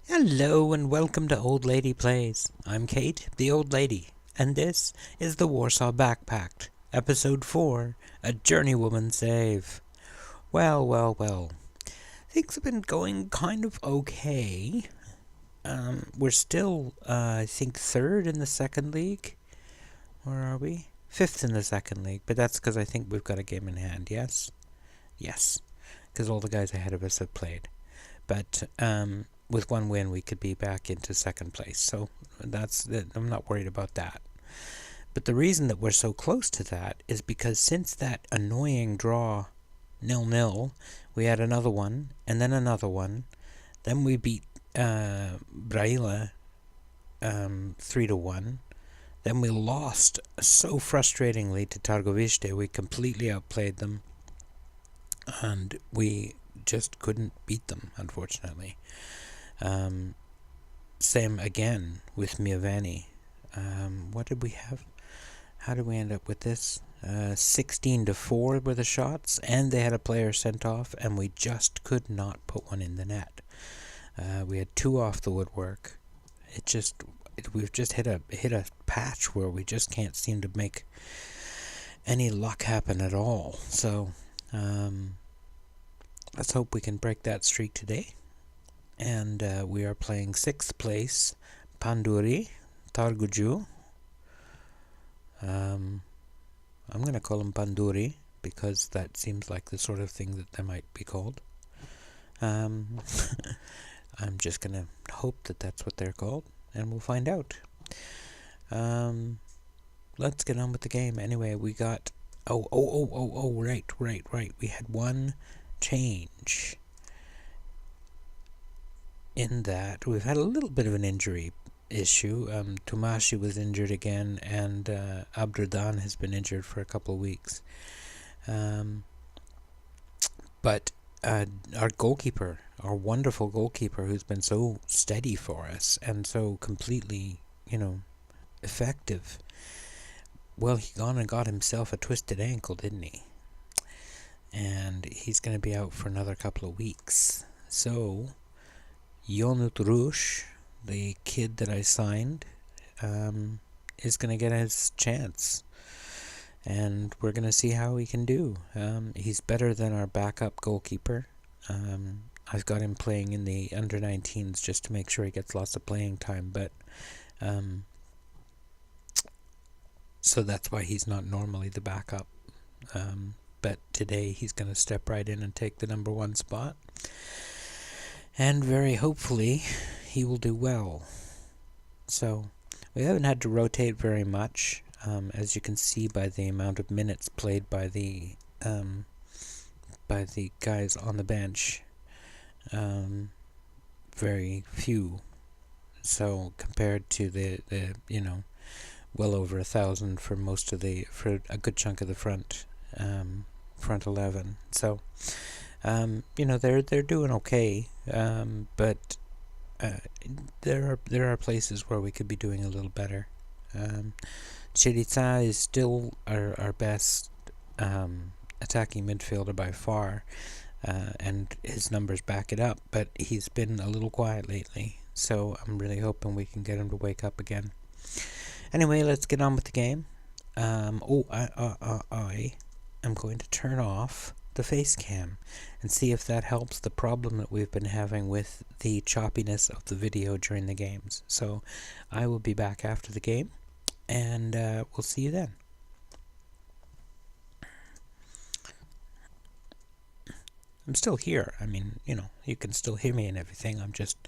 Hello and welcome to Old Lady Plays. I'm Kate, the Old Lady, and this is the Warsaw Pact, Episode 4, A Journeywoman's Save. Well. Things have been going kind of okay. We're still, I think, third in the second league. Where are we? Fifth in the second league, but that's because I think we've got a game in hand, yes? Yes, because all the guys ahead of us have played. But, with one win, we could be back into second place. So I'm not worried about that. But the reason that we're so close to that is because since that annoying draw 0-0, we had another one, and then another one. Then we beat Braila 3-1. Then we lost so frustratingly to Targu. We completely outplayed them. And we just couldn't beat them, unfortunately. Same again with Miavani. What did we have? How did we end up with this? 16-4 were the shots, and they had a player sent off, and we just could not put one in the net. We had two off the woodwork. We've just hit a patch where we just can't seem to make any luck happen at all. So let's hope we can break that streak today. And we are playing 6th place, Pandurii, Targu. I'm going to call him Pandurii because that seems like the sort of thing that they might be called. I'm just going to hope that that's what they're called, and we'll find out. Let's get on with the game. Anyway, we got... right. We had one change. In that, we've had a little bit of an injury issue. Tumashi was injured again, and Abdradan has been injured for a couple of weeks. But our goalkeeper, our wonderful goalkeeper, who's been so steady for us and so completely, effective, well, he gone and got himself a twisted ankle, didn't he? And he's going to be out for another couple of weeks. So Yonut Rush, the kid that I signed, is going to get his chance. And we're going to see how he can do. He's better than our backup goalkeeper. I've got him playing in the under-19s just to make sure he gets lots of playing time. But so that's why he's not normally the backup. But today he's going to step right in and take the number 1 spot. And very hopefully, he will do well. So, we haven't had to rotate very much, as you can see by the amount of minutes played by the guys on the bench. Very few. So, compared to the well over 1,000 for for a good chunk of the front 11. So, they're doing okay, but there are places where we could be doing a little better. Chirica is still our best attacking midfielder by far, and his numbers back it up, but he's been a little quiet lately, so I'm really hoping we can get him to wake up again. Anyway, let's get on with the game. I am going to turn off the face cam and see if that helps the problem that we've been having with the choppiness of the video during the games. So I will be back after the game, and we'll see you then. I'm still here. I mean, you can still hear me and everything. I'm just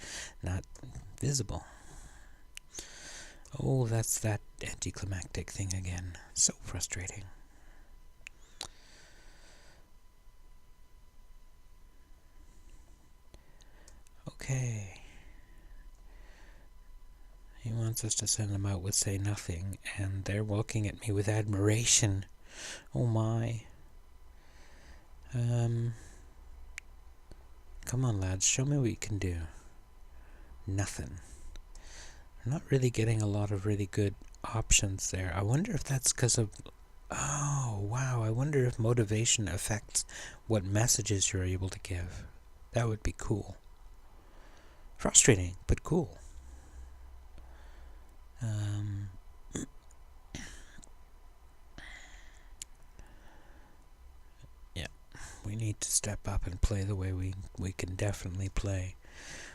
not visible. Oh, that's that anticlimactic thing again. So frustrating. Okay. He wants us to send them out with say nothing, and they're looking at me with admiration. Oh my. Come on, lads, show me what you can do. Nothing. I'm not really getting a lot of really good options there. I wonder if that's because of... Oh, wow. I wonder if motivation affects what messages you're able to give. That would be cool. Frustrating, but cool. Yeah, we need to step up and play the way we can definitely play.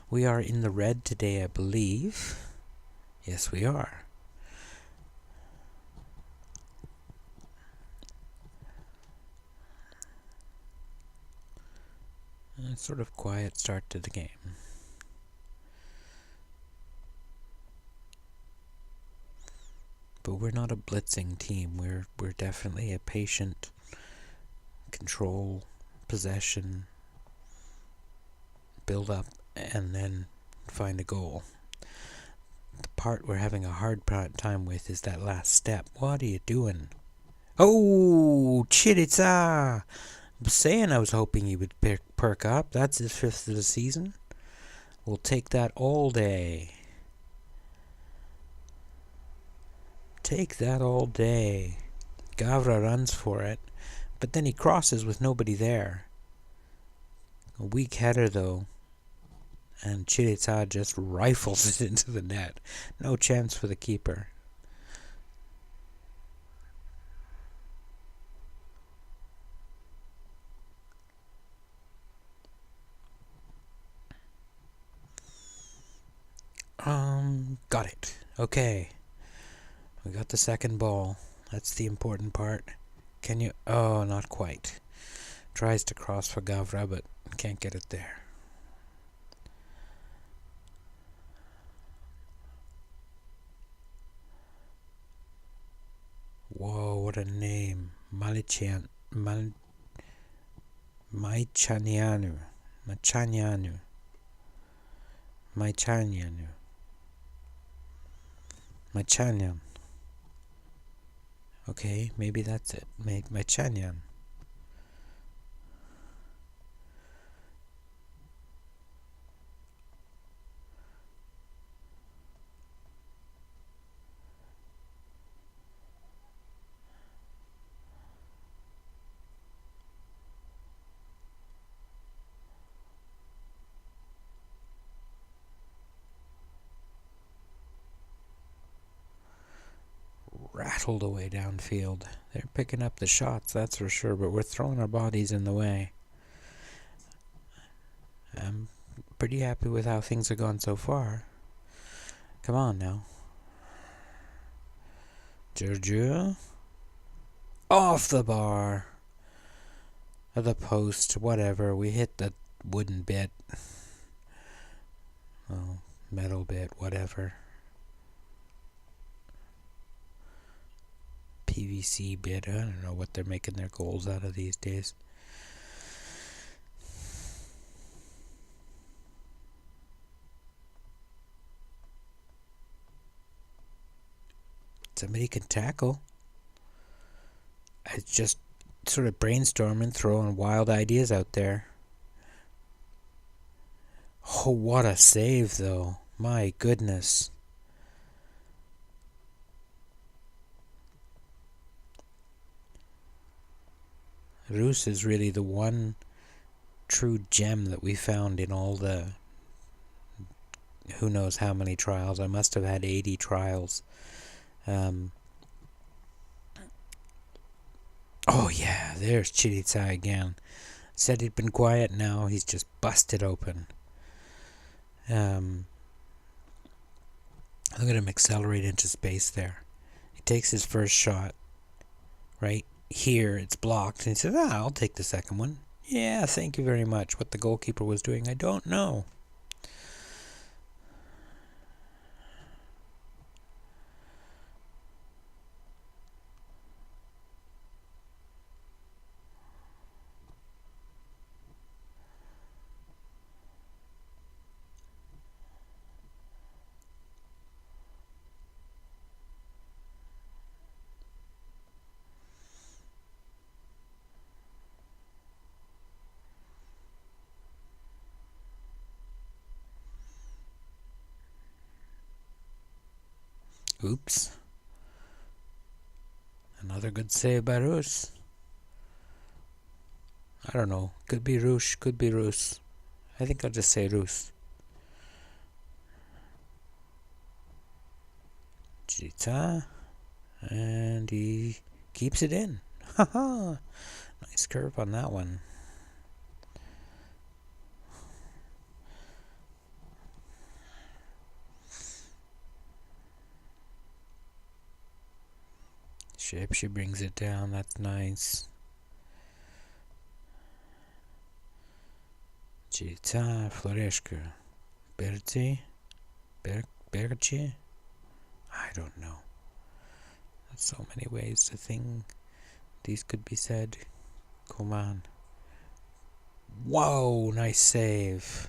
We are in the red today, I believe. Yes, we are. Sort of quiet start to the game. But we're not a blitzing team. We're definitely a patient, control, possession, build up, and then find a goal. The part we're having a hard time with is that last step. What are you doing? Oh, Chiritsa! I was saying I was hoping he would perk up. That's his 5th of the season. We'll take that all day. Take that all day. Gavra runs for it, but then he crosses with nobody there. A weak header, though. And Chiritsa just rifles it into the net. No chance for the keeper. Got it. Okay. We got the second ball. That's the important part. Can you... Oh, not quite. Tries to cross for Gavra, but can't get it there. Whoa, what a name. Maichanianu. Machanyan. Okay, maybe that's it. Machanyan. Rattled away downfield. They're picking up the shots, that's for sure, but we're throwing our bodies in the way. I'm pretty happy with how things have gone so far. Come on now. Giorgio. Off the bar. Or the post, whatever. We hit the wooden bit. Oh, metal bit, whatever. PVC bit. I don't know what they're making their goals out of these days. Somebody can tackle. I just sort of brainstorming, throwing wild ideas out there. Oh, what a save, though. My goodness. Rus is really the one true gem that we found in all the who knows how many trials. I must have had 80 trials. Oh yeah, there's Chiritsa again. Said he'd been quiet, now he's just busted open. Look at him accelerate into space there. He takes his first shot. Right here, it's blocked. And he says, I'll take the second one. Yeah, thank you very much. What the goalkeeper was doing, I don't know. Oops. Another good save by Rus. I don't know. Could be Rush, could be Rus. I think I'll just say Rus. Chita. And he keeps it in. Haha! Nice curve on that one. Shape, she brings it down. That's nice. Chita, Floreshka. Berti? Berchi? I don't know. There's so many ways to think these could be said. Come on. Whoa, nice save.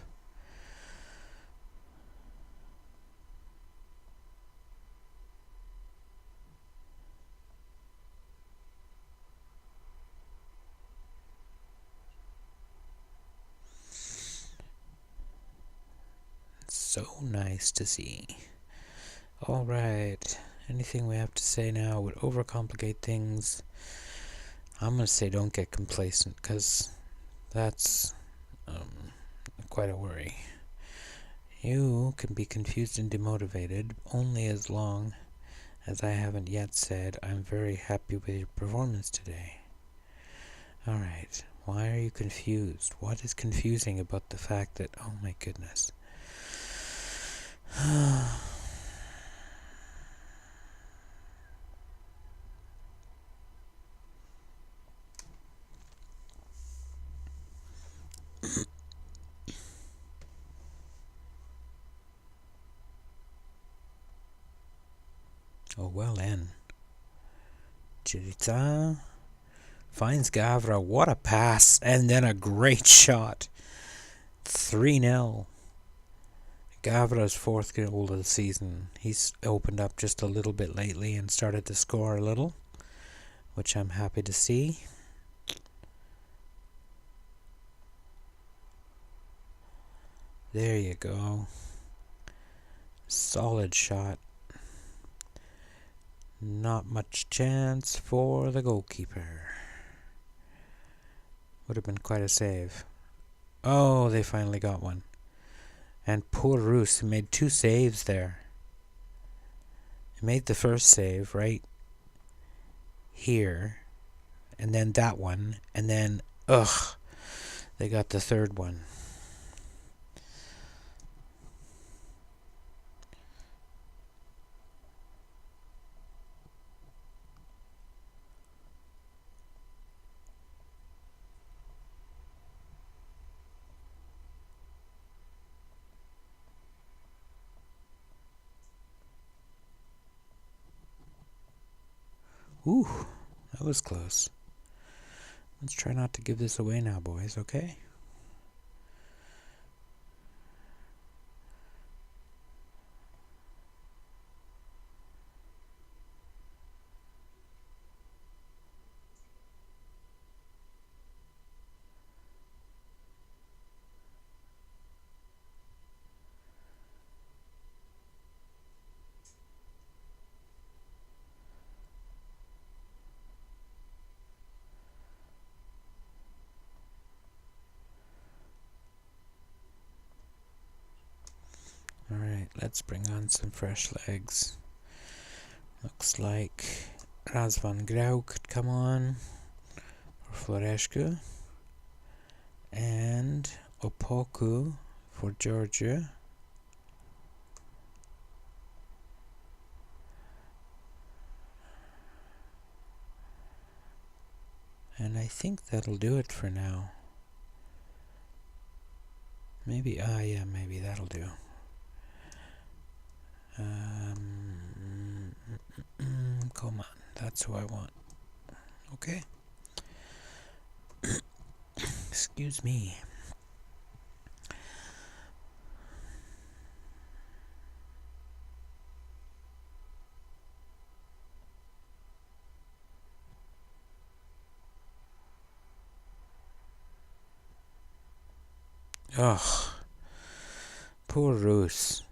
So nice to see. Alright, anything we have to say now would overcomplicate things. I'm going to say don't get complacent, because that's quite a worry. You can be confused and demotivated only as long as I haven't yet said I'm very happy with your performance today. Alright, why are you confused? What is confusing about the fact that, oh my goodness. Oh, well then. Chirita finds Gavra. What a pass. And then a great shot. 3-0. Gavra's 4th goal of the season. He's opened up just a little bit lately and started to score a little, which I'm happy to see. There you go. Solid shot. Not much chance for the goalkeeper. Would have been quite a save. Oh, they finally got one. And poor Roos made 2 saves there. He made the first save right here, and then that one, and then, they got the 3rd one. Ooh, that was close. Let's try not to give this away now, boys, okay? Alright, let's bring on some fresh legs. Looks like Razvan Grau could come on, or Floreshka, and Opoku for Georgia. And I think that'll do it for now. Maybe, yeah, maybe that'll do. Come on, that's who I want. Okay. Excuse me. Ugh. Poor Roos.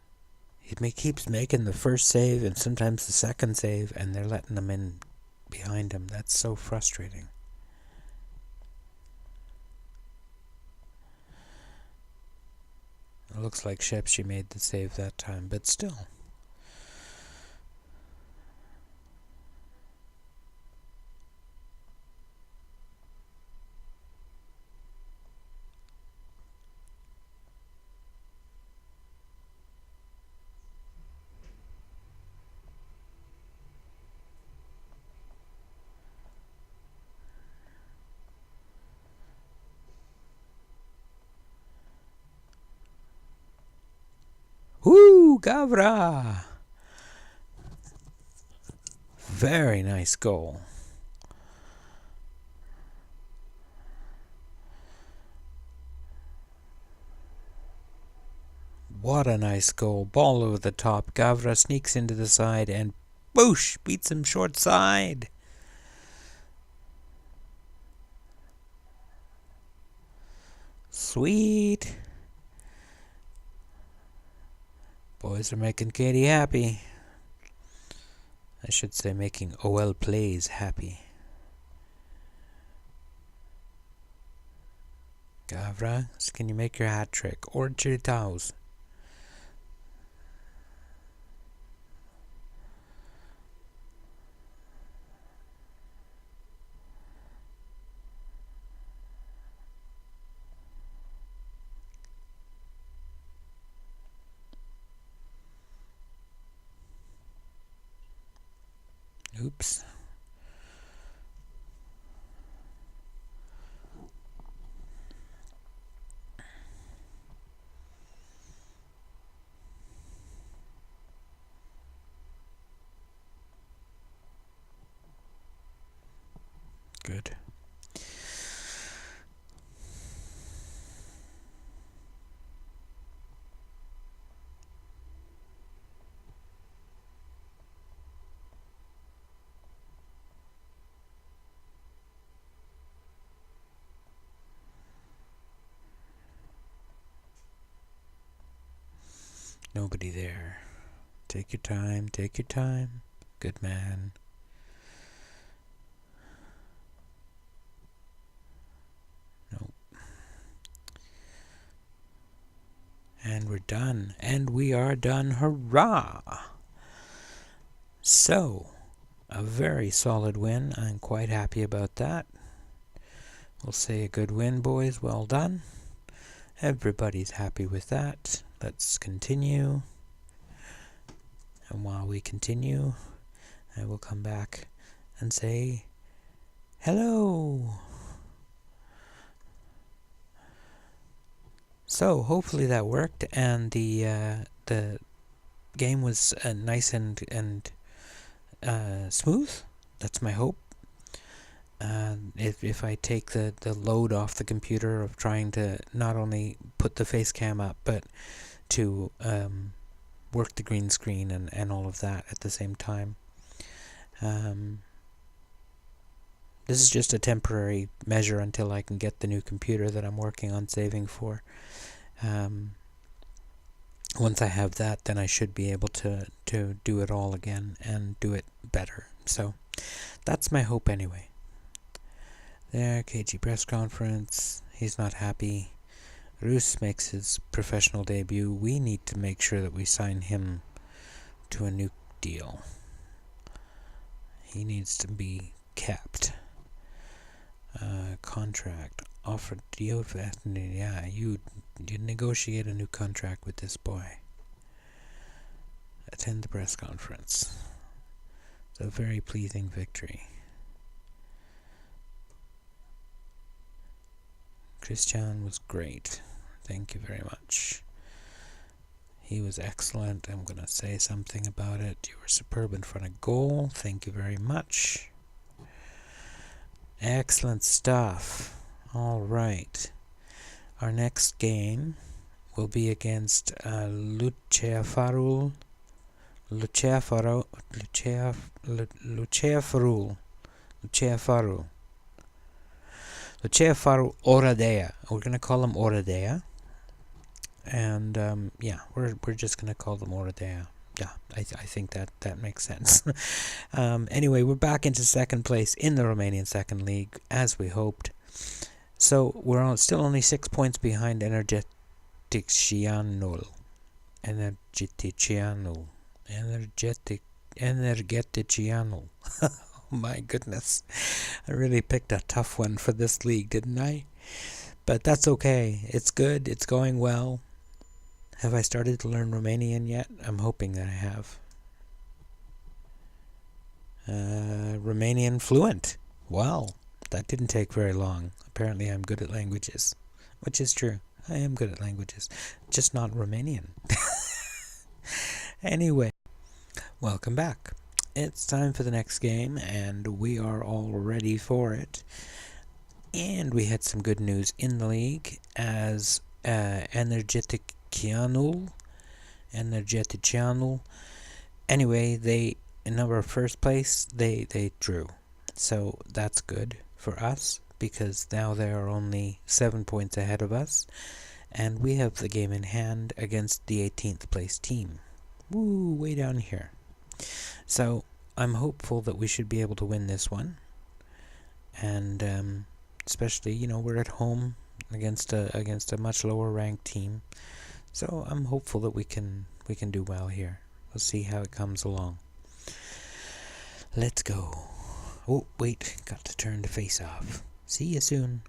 He keeps making the first save and sometimes the second save, and they're letting them in behind him. That's so frustrating. It looks like Shepshi made the save that time, but still. Gavra! Very nice goal. What a nice goal. Ball over the top. Gavra sneaks into the side and boosh! Beats him short side. Sweet. Boys are making Katie happy. I should say making OL Plays happy. Gavra, can you make your hat trick? Or Chiritaus? Oops. Good. Nobody there. Take your time, take your time. Good man. Nope. And we're done. And we are done. Hurrah! So, a very solid win. I'm quite happy about that. We'll say a good win, boys. Well done. Everybody's happy with that. Let's continue. And while we continue, I will come back and say hello. So hopefully that worked, and the game was nice and smooth. That's my hope. If I take the load off the computer of trying to not only put the face cam up, but to work the green screen and all of that at the same time. This is just a temporary measure until I can get the new computer that I'm working on saving for. Once I have that, then I should be able to do it all again and do it better. So that's my hope anyway. There, KG press conference. He's not happy. Rus makes his professional debut. We need to make sure that we sign him to a new deal. He needs to be kept. Contract. Offered deal. Yeah, you negotiate a new contract with this boy. Attend the press conference. It's a very pleasing victory. Christian was great. Thank you very much. He was excellent. I'm going to say something about it. You were superb in front of goal. Thank you very much. Excellent stuff. All right. Our next game will be against Luceafarul. Luceafarul. Luceafarul Oradea. We're going to call him Oradea. And yeah, we're just going to call them Oradea. Yeah, I think that makes sense. Anyway, we're back into second place in the Romanian Second League, as we hoped. So we're still only 6 points behind Energeticianul. Energeticianul. Oh my goodness. I really picked a tough one for this league, didn't I? But that's okay. It's good. It's going well. Have I started to learn Romanian yet? I'm hoping that I have. Romanian fluent. Well, that didn't take very long. Apparently I'm good at languages, which is true. I am good at languages, just not Romanian. Anyway, welcome back. It's time for the next game, and we are all ready for it. And we had some good news in the league as Energeticianul. Anyway, they in number first place they drew, so that's good for us because now they are only 7 points ahead of us, and we have the game in hand against the 18th place team. Woo, way down here. So I'm hopeful that we should be able to win this one, and especially we're at home against a much lower ranked team, so I'm hopeful that we can do well here. We'll see how it comes along. Let's go. Oh, wait, got to turn the face off. See you soon.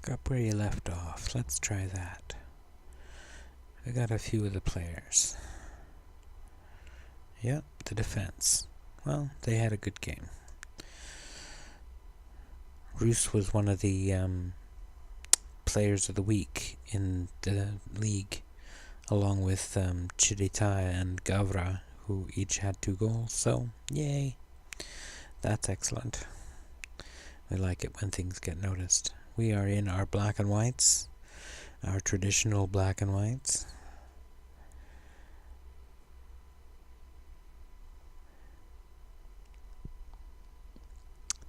Pick up where you left off. Let's try that. I got a few of the players. Yep, the defense. Well, they had a good game. Roos was one of the players of the week in the league, along with Chirita and Gavra, who each had 2 goals. So, yay. That's excellent. We like it when things get noticed. We are in our black and whites, our traditional black and whites.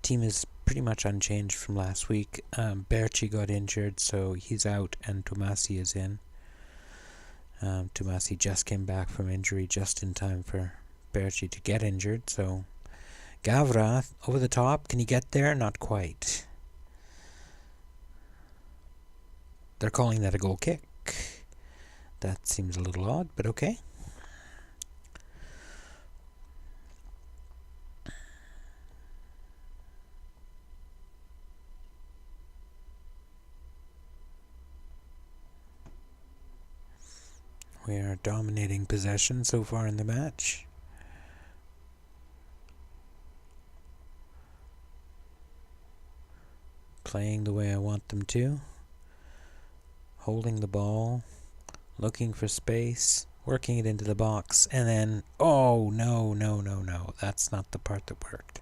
Team is pretty much unchanged from last week. Berchi got injured, so he's out, and Tomasi is in. Tomasi just came back from injury just in time for Berchi to get injured, so Gavra, over the top, can he get there? Not quite. They're calling that a goal kick. That seems a little odd, but okay. We are dominating possession so far in the match. Playing the way I want them to. Holding the ball. Looking for space. Working it into the box. And then, oh, no. That's not the part that worked.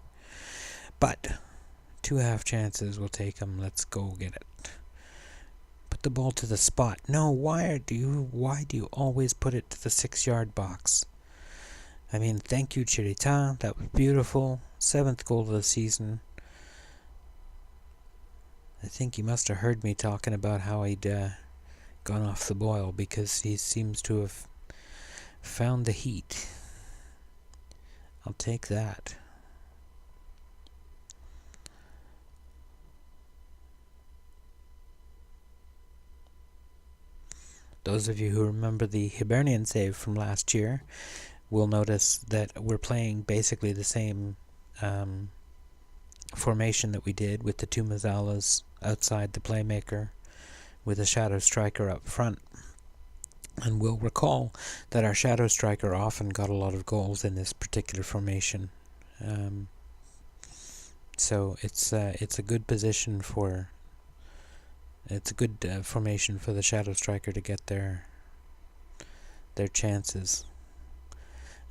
But 2 half chances, we'll take them. Let's go get it. Put the ball to the spot. No, why do you always put it to the 6-yard box? I mean, thank you, Chirita. That was beautiful. 7th goal of the season. I think he must have heard me talking about how he'd gone off the boil, because he seems to have found the heat. I'll take that. Those of you who remember the Hibernian save from last year will notice that we're playing basically the same formation that we did, with the 2 Mazzalas outside the playmaker, with a shadow striker up front. And we'll recall that our shadow striker often got a lot of goals in this particular formation. So it's a good position for... It's a good formation for the shadow striker to get their chances.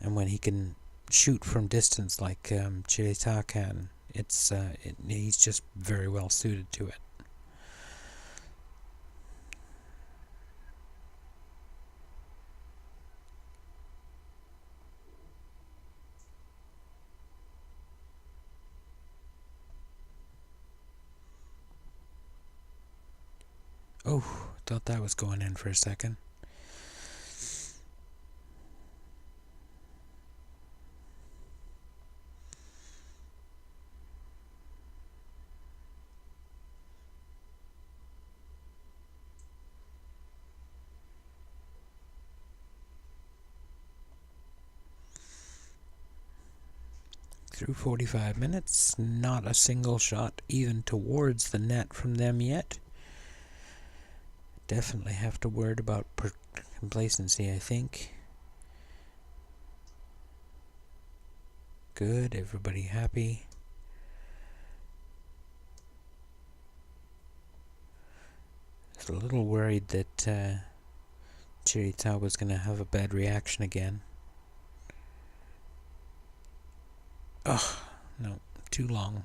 And when he can shoot from distance like Chirita can, he's just very well suited to it. Oh, thought that was going in for a second. through 45 minutes. Not a single shot even towards the net from them yet. Definitely have to worry about complacency, I think. Good, everybody happy. I was a little worried that Chirita was going to have a bad reaction again. Ugh, no, too long.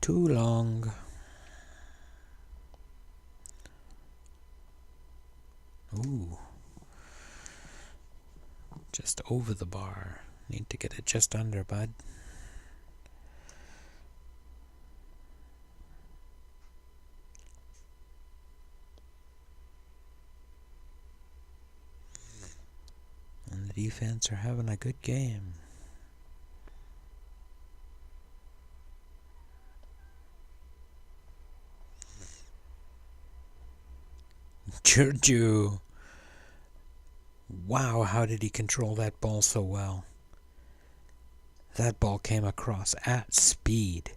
Too long. Ooh. Just over the bar. Need to get it just under, bud. And the defense are having a good game. Giorgio! Wow, how did he control that ball so well? That ball came across at speed.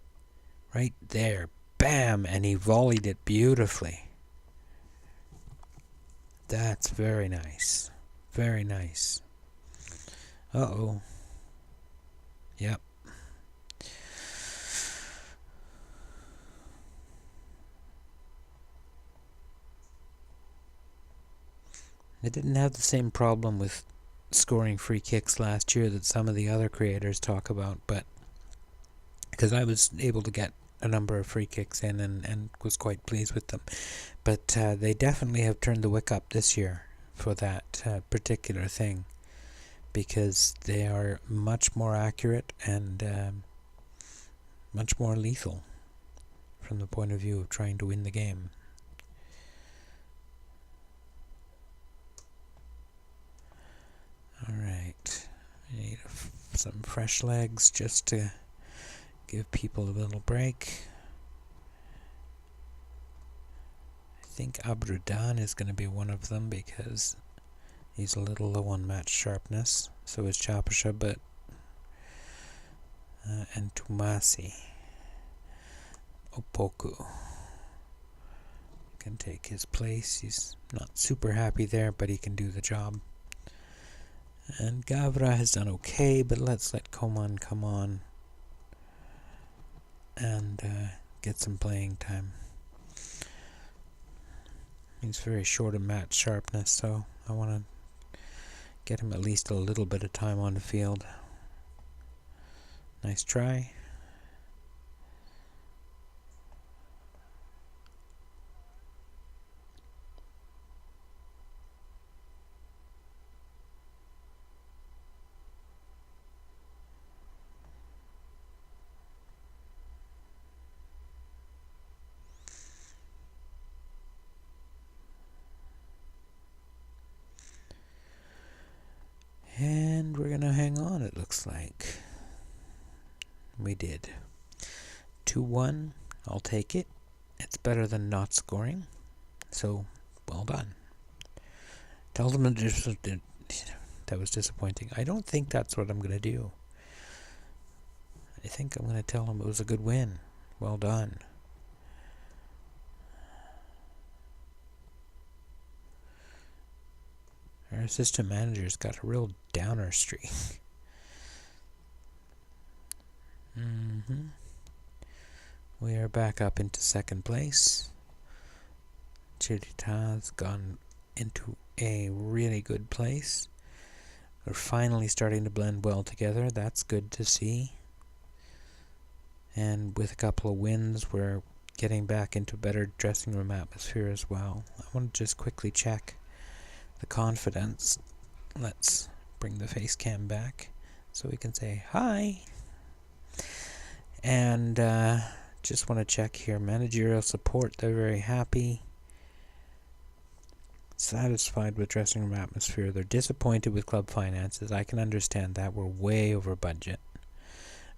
Right there. Bam! And he volleyed it beautifully. That's very nice. Very nice. Uh-oh. Yep. They didn't have the same problem with scoring free kicks last year that some of the other creators talk about, but because I was able to get a number of free kicks in and was quite pleased with them. But they definitely have turned the wick up this year for that particular thing, because they are much more accurate and much more lethal from the point of view of trying to win the game. Alright, I need some fresh legs just to give people a little break. I think Abrudan is going to be one of them because he's a little low on match sharpness. So is Chapasha, but and Tumasi. Opoku can take his place. He's not super happy there, but he can do the job. And Gavra has done okay, but let's let Koman come on and get some playing time. He's very short of match sharpness, so I want to get him at least a little bit of time on the field. Nice try. And we're going to hang on, it looks like. We did. 2-1. I'll take it. It's better than not scoring. So, well done. Tell them that was disappointing. I don't think that's what I'm going to do. I think I'm going to tell them it was a good win. Well done. Our assistant manager's got a real downer streak. We are back up into second place. Chirita's gone into a really good place. We're finally starting to blend well together. That's good to see. And with a couple of wins, we're getting back into better dressing room atmosphere as well. I want to just quickly check the confidence. Let's bring the face cam back so we can say hi. And just want to check here. Managerial support, they're very happy. Satisfied with dressing room atmosphere. They're disappointed with club finances. I can understand that. We're way over budget.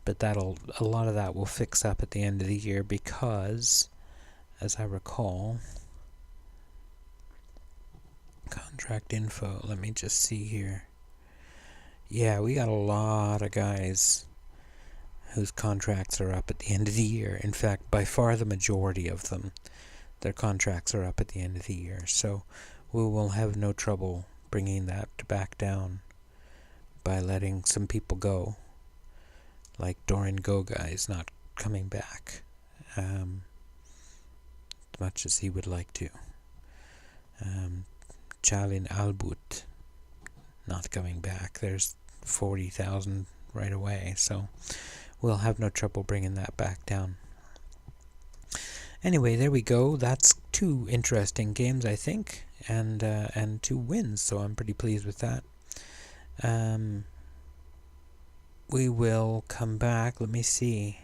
But a lot of that will fix up at the end of the year because, as I recall, contract info, let me just see here. Yeah, we got a lot of guys whose contracts are up at the end of the year. In fact, by far the majority of them, their contracts are up at the end of the year. So we will have no trouble bringing that back down by letting some people go. Like Doran Goga is not coming back as much as he would like to. Chalin Albut not coming back. There's 40,000 right away, so we'll have no trouble bringing that back down. Anyway, there we go. That's 2 interesting games, I think, and 2 wins, so I'm pretty pleased with that. We will come back. Let me see.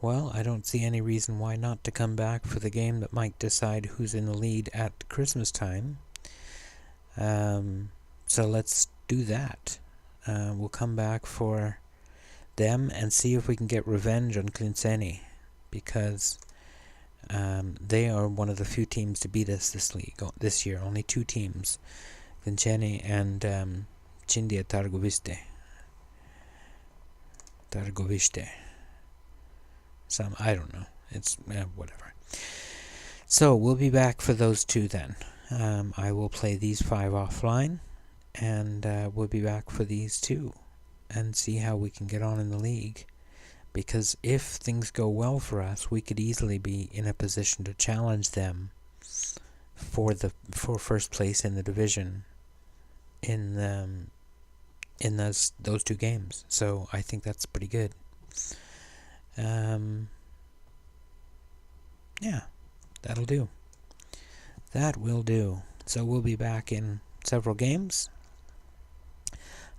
Well, I don't see any reason why not to come back for the game that might decide who's in the lead at Christmas time. So let's do that. We'll come back for them and see if we can get revenge on Clinceni, because they are one of the few teams to beat us this year. Only 2 teams, Clinceni and Cindia Targoviste. I don't know. It's whatever. So we'll be back for those 2 then. I will play these 5 offline, and we'll be back for these 2 and see how we can get on in the league. Because if things go well for us, we could easily be in a position to challenge them for first place in the division in those 2 games. So I think that's pretty good. Yeah, that'll do. That will do. So we'll be back in several games.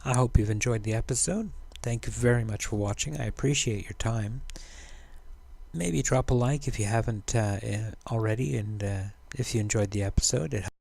I hope you've enjoyed the episode. Thank you very much for watching. I appreciate your time. Maybe drop a like if you haven't already, and if you enjoyed the episode. It